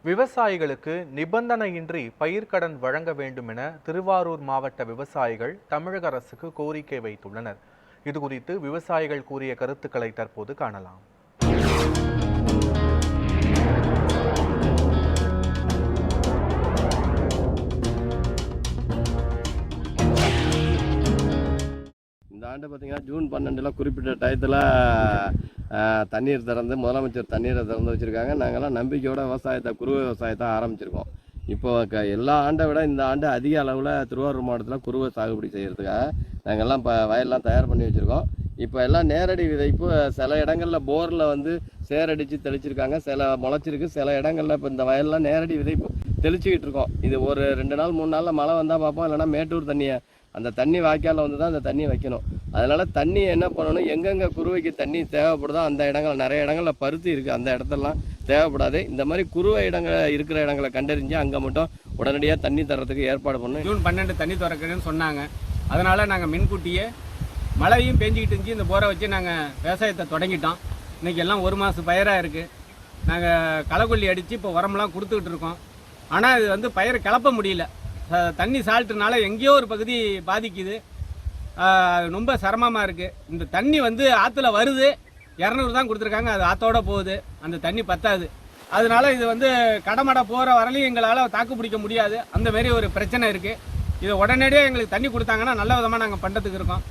விவசாயிகளுக்கு நிபந்தனையின்றி பயிர்க்கடன் வழங்க வேண்டும் என திருவாரூர் மாவட்ட விவசாயிகள் தமிழக அரசுக்கு கோரிக்கை வைத்துள்ளனர். இதுகுறித்து விவசாயிகள் கூறிய கருத்துக்களை தற்போது காணலாம். இந்த ஆண்டு பார்த்தீங்கன்னா ஜூன் 12 குறிப்பிட்ட டயத்தில் தண்ணீர் திறந்து முதலமைச்சர் தண்ணீரை திறந்து வச்சுருக்காங்க. நாங்கள்லாம் நம்பிக்கையோட குறுவை விவசாயத்தை ஆரம்பிச்சிருக்கோம். இப்போ எல்லா ஆண்டை விட இந்த ஆண்டு அதிக அளவில் திருவாரூர் மாவட்டத்தில் குறுவை சாகுபடி செய்கிறதுக்காக நாங்கள்லாம் இப்போ வயல்லாம் தயார் பண்ணி வச்சுருக்கோம். இப்போ எல்லாம் நேரடி விதைப்பு சில இடங்களில் போரில் சேரடித்து தெளிச்சிருக்காங்க, சில முளைச்சிருக்கு, சில இடங்களில் இப்போ இந்த வயல்லாம் நேரடி விதைப்பு தெளிச்சிக்கிட்டு இருக்கோம். இது ஒரு 2 நாள் 3 நாளில் மழை வந்தால் பார்ப்போம், இல்லைனா மேட்டூர் தண்ணியை அந்த தண்ணி வாய்க்காலில் தான் அந்த தண்ணி வைக்கணும். அதனால் தண்ணி என்ன பண்ணணும், எங்கெங்கே குறுவைக்கு தண்ணி தேவைப்படுதோ அந்த இடங்கள் நிறைய இடங்களில் பருத்தி இருக்குது, அந்த இடத்தெல்லாம் தேவைப்படாது. இந்த மாதிரி குறுவை இடங்கள் இருக்கிற இடங்களை கண்டறிஞ்சு அங்கே மட்டும் உடனடியாக தண்ணி தரத்துக்கு ஏற்பாடு பண்ணணும். ஜூன் 12 தண்ணி திறக்கணும்னு சொன்னாங்க. அதனால் நாங்கள் முன்கூட்டியே மழையும் பெஞ்சிக்கிட்டு இருந்துச்சு, இந்த போரை வச்சு நாங்கள் விவசாயத்தை தொடங்கிட்டோம். இன்றைக்கி எல்லாம் 1 மாதம் பயிராக இருக்குது. நாங்கள் களைக்கொல்லி அடித்து இப்போ உரம்லாம் கொடுத்துக்கிட்டு இருக்கோம். ஆனால் இது பயிரை கிளப்ப முடியல. தண்ணி சால்ட்டுனால எங்கேயோ ஒரு பகுதி பாதிக்குது. ரொம்ப சிரமமாக இருக்குது. இந்த தண்ணி ஆற்றுல வருது, 200 தான் கொடுத்துருக்காங்க, அது ஆற்றோட போகுது, அந்த தண்ணி பத்தாது. அதனால இது கடமடை போகிற வரலையும் எங்களால் தாக்கு பிடிக்க முடியாது. அந்த மாரி ஒரு பிரச்சனை இருக்குது. இது உடனடியாக எங்களுக்கு தண்ணி கொடுத்தாங்கன்னா நல்ல விதமாக நாங்கள் பண்ணுறதுக்கு இருக்கோம்.